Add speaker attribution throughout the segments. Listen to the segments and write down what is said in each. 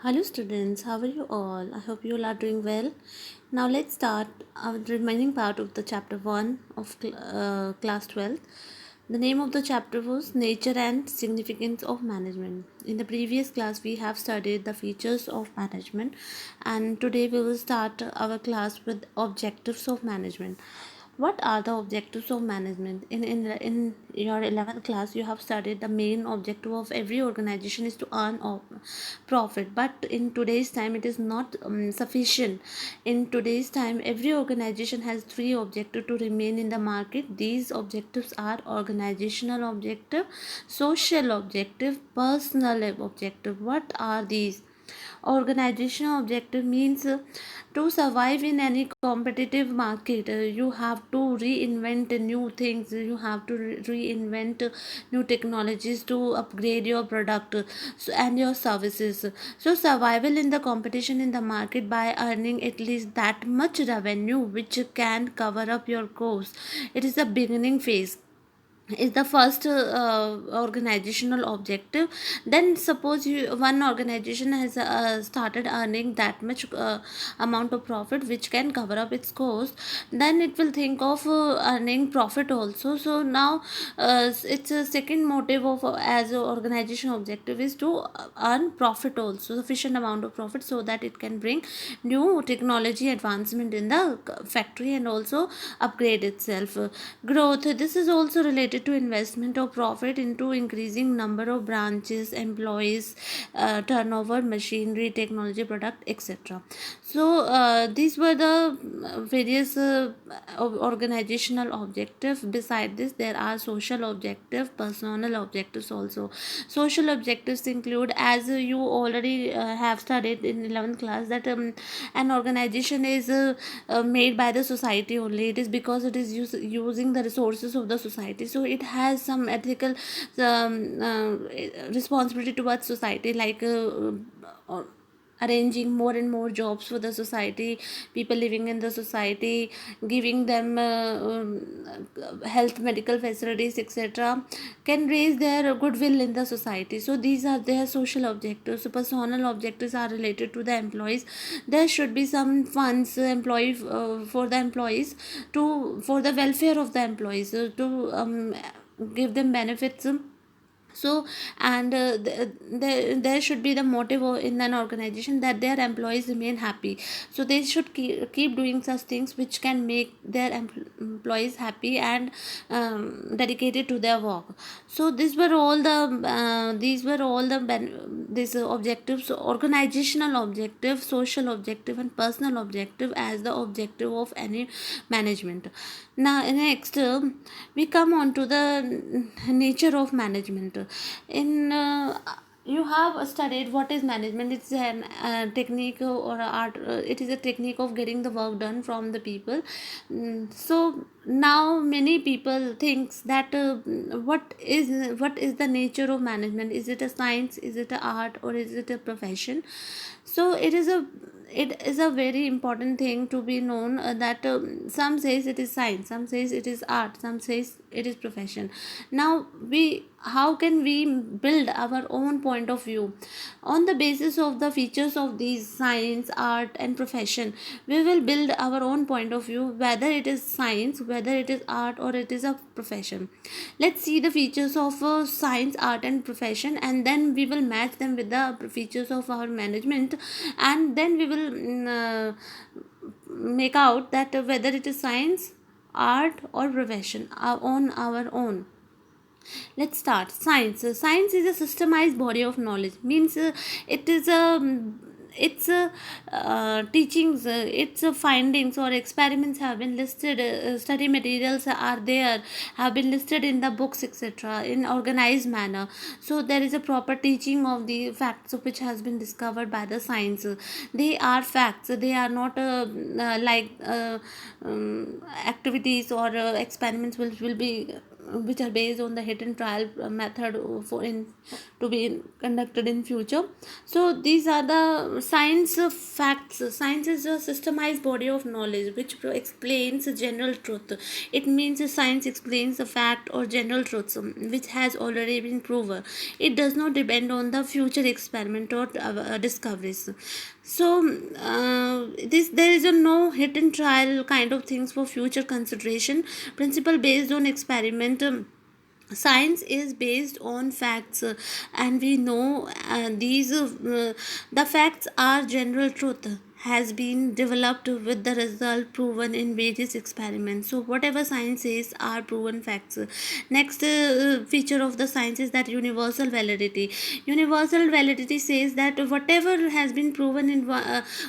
Speaker 1: Hello students, how are you all? I hope you all are doing well. Now let's start our remaining part of the chapter 1 of class 12. The name of the chapter was Nature and Significance of Management. In the previous class we have studied the features of management, and today we will start our class with objectives of management. What are the objectives of management? In your 11th class you have studied the main objective of every organization is to earn profit, but in today's time it is not sufficient. In today's time every organization has three objectives to remain in the market. These objectives are organizational objective, social objective, personal objective. What are these? Organizational objective means to survive in any competitive market, you have to reinvent new things, you have to reinvent new technologies to upgrade your product, and your services. So survival in the competition in the market by earning at least that much revenue which can cover up your costs. It is the beginning phase, is the first organizational objective. Then suppose one organization has started earning that much amount of profit which can cover up its cost, then it will think of earning profit also. So now it's a second motive of as a organization objective is to earn profit also, sufficient amount of profit, so that it can bring new technology advancement in the factory and also upgrade itself. Growth, this is also related to investment of profit into increasing number of branches, employees, turnover, machinery, technology, product, etc. So these were the various organizational objectives. Beside this there are social objective, personal objectives also. Social objectives include, as you already have studied in 11th class, that an organization is made by the society only. It is because it is using the resources of the society, so it has some ethical responsibility towards society, like arranging more and more jobs for the society, people living in the society, giving them health, medical facilities, etc., can raise their goodwill in the society. So these are their social objectives. So personal objectives are related to the employees. There should be some funds employee for the employees, to for the welfare of the employees, to give them benefits. So and there should be the motive in an organization that their employees remain happy. So they should keep doing such things which can make their employees happy and dedicated to their work. So these were all the these objectives: organizational objective, social objective, and personal objective as the objective of any management. Now next we come on to the nature of management. In You have studied what is management. It's an technique or art. It is a technique of getting the work done from the people. So now many people thinks that what is the nature of management? Is it a science? Is it a art? Or is it a profession? So it is a very important thing to be known, that some says it is science, some says it is art, some says it is profession. Now we how can we build our own point of view on the basis of the features of these science, art, and profession? We will build our own point of view, whether it is science, whether it is art, or it is a profession. Let's see the features of science, art, and profession, and then we will match them with the features of our management, and then we will make out that whether it is science, art, or profession on our own. Let's start. Science. Science is a systemized body of knowledge. Means it is a its teachings, its findings or experiments have been listed. Study materials are there, have been listed in the books, etc., in organized manner. So there is a proper teaching of the facts which has been discovered by the science. They are facts. They are not like activities or experiments which will be which are based on the hit and trial method for in to be conducted in future. So these are the science facts. Science is a systemized body of knowledge which explains general truth. It means science explains the fact or general truths which has already been proven. It does not depend on the future experiment or discoveries. So this there is a no hit and trial kind of things for future consideration. Principle based on experiment. Science is based on facts, and we know the facts are general truth has been developed with the result proven in various experiments. So whatever science says are proven facts. Next feature of the science is that universal validity. Universal validity says that whatever has been proven in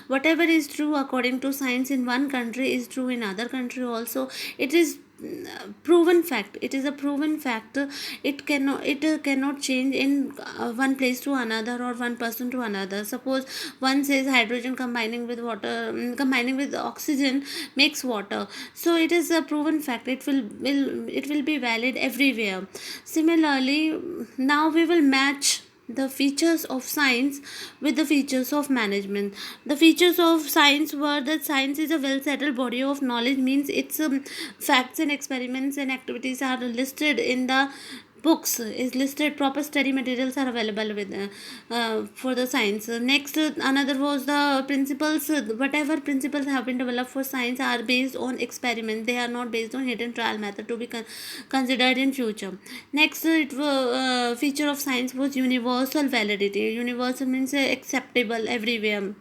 Speaker 1: whatever is true according to science in one country is true in other country also. It is proven fact. It is a proven fact. It cannot change in one place to another or one person to another. Suppose one says hydrogen combining with water, combining with oxygen makes water, so it is a proven fact. It will be valid everywhere. Similarly, now we will match the features of science with the features of management. The features of science were that science is a well settled body of knowledge, means its facts and experiments and activities are listed in the books is listed. Proper study materials are available with for the science. Next, another was the principles. Whatever principles have been developed for science are based on experiment. They are not based on hidden trial method to be considered in future. Next, feature of science was universal validity. Universal means acceptable everywhere.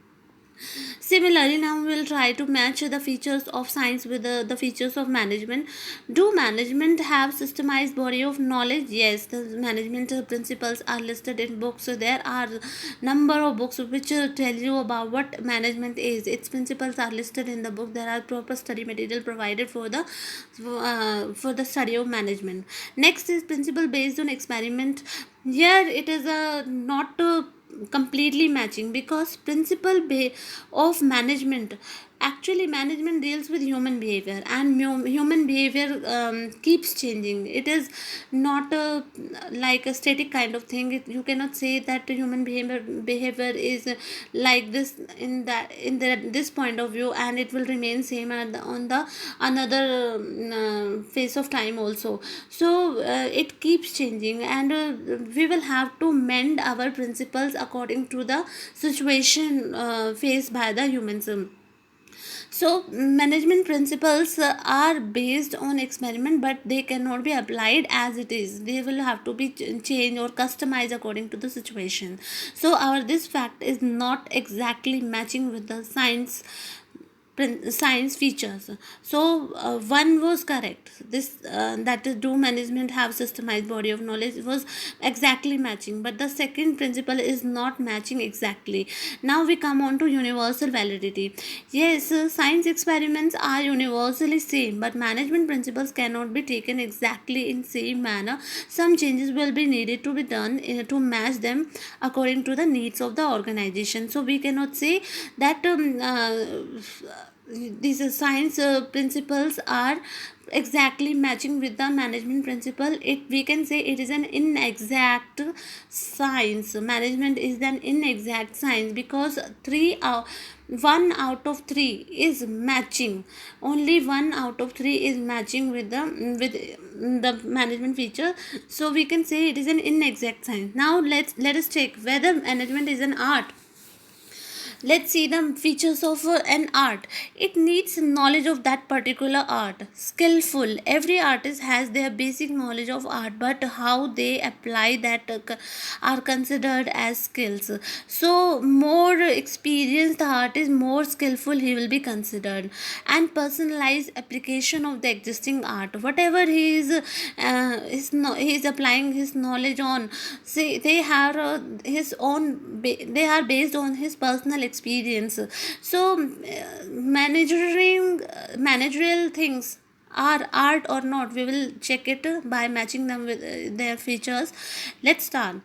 Speaker 1: Similarly, now we will try to match the features of science with the features of management. Do management have systemized body of knowledge? Yes, the management principles are listed in books. So there are number of books which tell you about what management is. Its principles are listed in the book. There are proper study material provided for the study of management. Next is principle based on experiment. Here it is a not completely matching, because of management, actually management deals with human behavior, and human behavior keeps changing. It is not like a static kind of thing. You cannot say that human behavior is like this this point of view, and it will remain same on the another phase of time also. So it keeps changing, and we will have to mend our principles according to the situation faced by the humans. So management principles are based on experiment, but they cannot be applied as it is. They will have to be changed or customized according to the situation. So our this fact is not exactly matching with the science features. So one was correct. This that is, do management have systemized body of knowledge, was exactly matching, but the second principle is not matching exactly. Now we come on to universal validity. Yes, science experiments are universally same, but management principles cannot be taken exactly in same manner. Some changes will be needed to be done to match them according to the needs of the organization. So we cannot say that these science principles are exactly matching with the management principle. It we can say it is an inexact science. Management is an inexact science, because 1 out of 3 is matching. Only 1 out of 3 is matching with the management feature. So we can say it is an inexact science. Now let us check whether management is an art. Let's see the features of an art. It needs knowledge of that particular art, skillful. Every artist has their basic knowledge of art, but how they apply that are considered as skills. So more experienced the artist, more skillful he will be considered. And personalized application of the existing art, whatever he is applying his knowledge on. See, they have his own they are based on his personal experience. So managerial things are art or not, we will check it by matching them with their features. Let's start.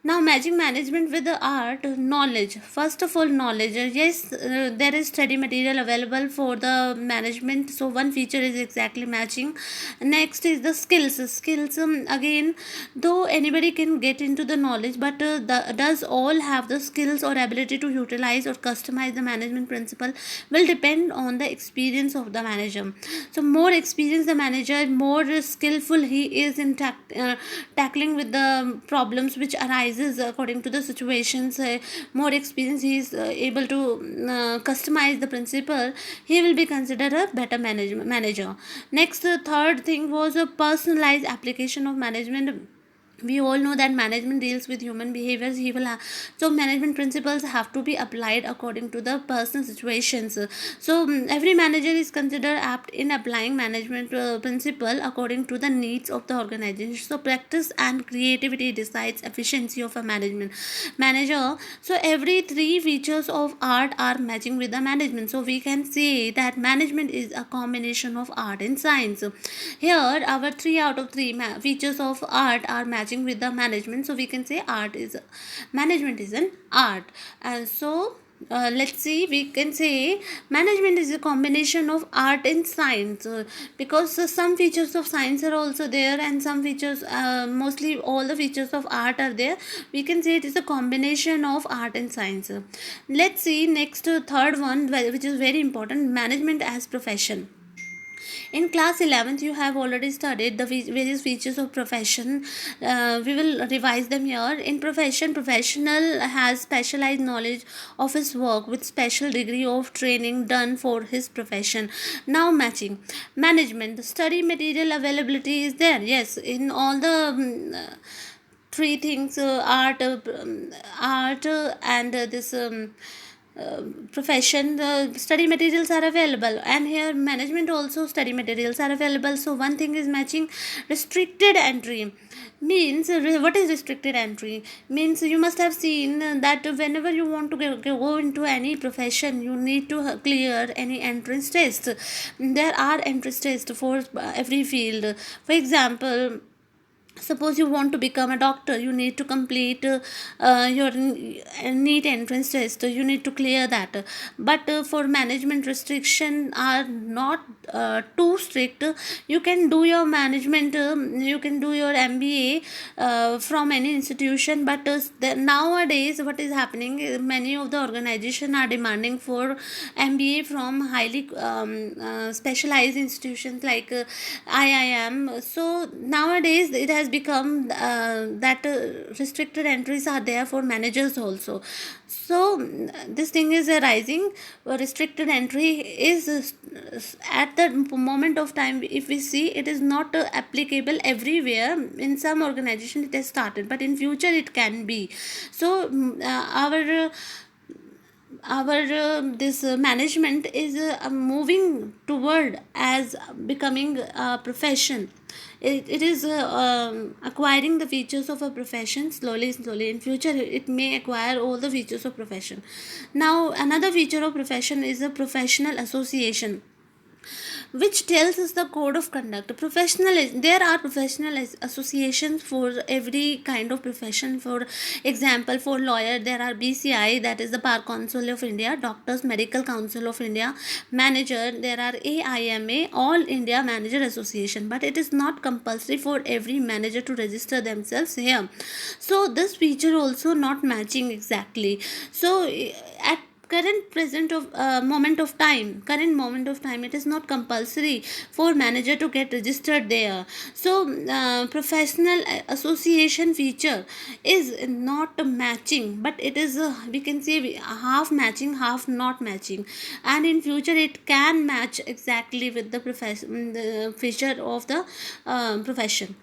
Speaker 1: Now, matching management with the art, knowledge. First of all, knowledge. Yes, there is study material available for the management. So one feature is exactly matching. Next is the skills. Skills, again, though anybody can get into the knowledge, but does all have the skills or ability to utilize or customize the management principle will depend on the experience of the manager. So more experienced the manager, more skillful he is in tackling with the problems which arises according to the situations. More experience he is able to customize the principle, he will be considered a better manager. Next, the third thing was a personalized application of management. We all know that management deals with human behaviors. He will so management principles have to be applied according to the personal situations. So every manager is considered apt in applying management principle according to the needs of the organization. So practice and creativity decides efficiency of a management manager. So every three features of art are matching with the management. So we can say that management is a combination of art and science. Here our 3 out of 3 features of art are matching with the management. So we can say management is an art. And so let's see, we can say management is a combination of art and science, because some features of science are also there, and some features, mostly all the features of art are there. We can say it is a combination of art and science. Let's see next, third one, which is very important: management as profession. In class 11th you have already studied the various features of profession. We will revise them here. In profession, professional has specialized knowledge of his work with special degree of training done for his profession. Now matching management, the study material availability is there. Yes, in all the three things, art and this profession, the study materials are available, and here management also study materials are available. So one thing is matching. Restricted entry means, what is restricted entry means, you must have seen that whenever you want to go into any profession, you need to clear any entrance test. There are entrance tests for every field. For example, suppose you want to become a doctor, you need to complete your NEET entrance test, you need to clear that. But for management, restriction are not too strict. You can do your management, you can do your MBA from any institution, but nowadays what is happening, many of the organization are demanding for MBA from highly specialized institutions like IIM. So nowadays it has become that restricted entries are there for managers also. So this thing is arising. Restricted entry is at the moment of time, if we see, it is not applicable everywhere. In some organization it has started, but in future it can be. So our this management is moving toward as becoming a profession. It is acquiring the features of a profession slowly. In future it may acquire all the features of profession. Now another feature of profession is a professional association, which tells us the code of conduct. There are professional associations for every kind of profession. For example, for lawyer there are BCI, that is the Bar Council of India. Doctors, Medical Council of India. Manager, there are AIMA, All India Manager Association, but it is not compulsory for every manager to register themselves here. So this feature also not matching exactly. So at current moment of time, it is not compulsory for manager to get registered there. So professional association feature is not matching, but it is we can say half matching, half not matching, and in future it can match exactly with the feature of the profession.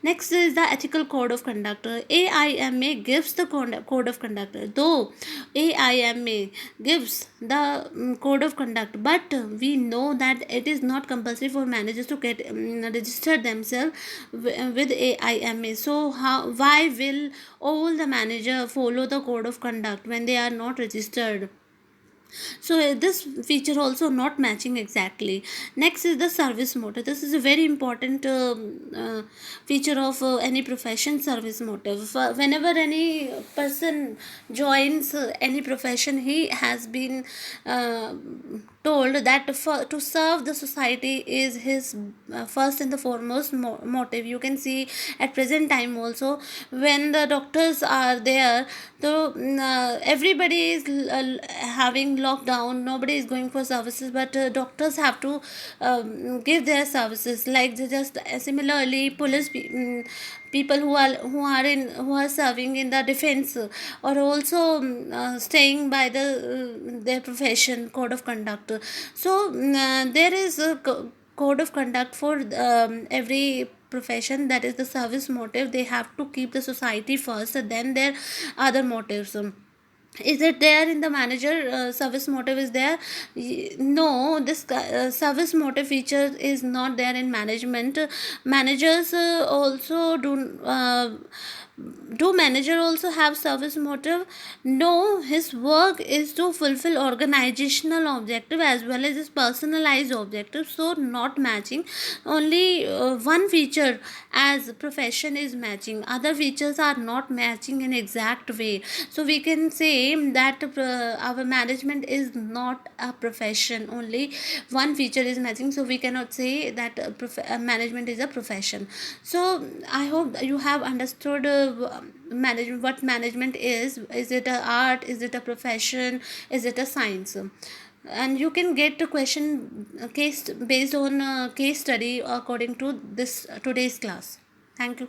Speaker 1: Next is the ethical code of conduct. AIMA gives the code of conduct. Though AIMA gives the code of conduct, but we know that it is not compulsory for managers to get register themselves with AIMA. So why will all the manager follow the code of conduct when they are not registered? So this feature also not matching exactly. Next is the service motive. This is a very important feature of any profession, service motive. Whenever any person joins any profession, he has been uh, told that to serve the society is his first and the foremost motive. You can see at present time also, when the doctors are there, so everybody is having lockdown, nobody is going for services, but doctors have to give their services. Like just similarly police people who are serving in the defense or also staying by their profession code of conduct. So there is a code of conduct for every profession, that is the service motive. They have to keep the society first, then their other motives. Is it there in the manager? Service motive is there? No, this service motive feature is not there in management. Managers also do manager also have service motive? No, his work is to fulfill organizational objective as well as his personalized objective, so not matching. Only one feature as profession is matching, other features are not matching in exact way. So we can say that our management is not a profession, only one feature is matching, so we cannot say that management is a profession. So I hope you have understood management, what management is it a art, is it a profession, is it a science. And you can get a question case based on case study according to this today's class. Thank you.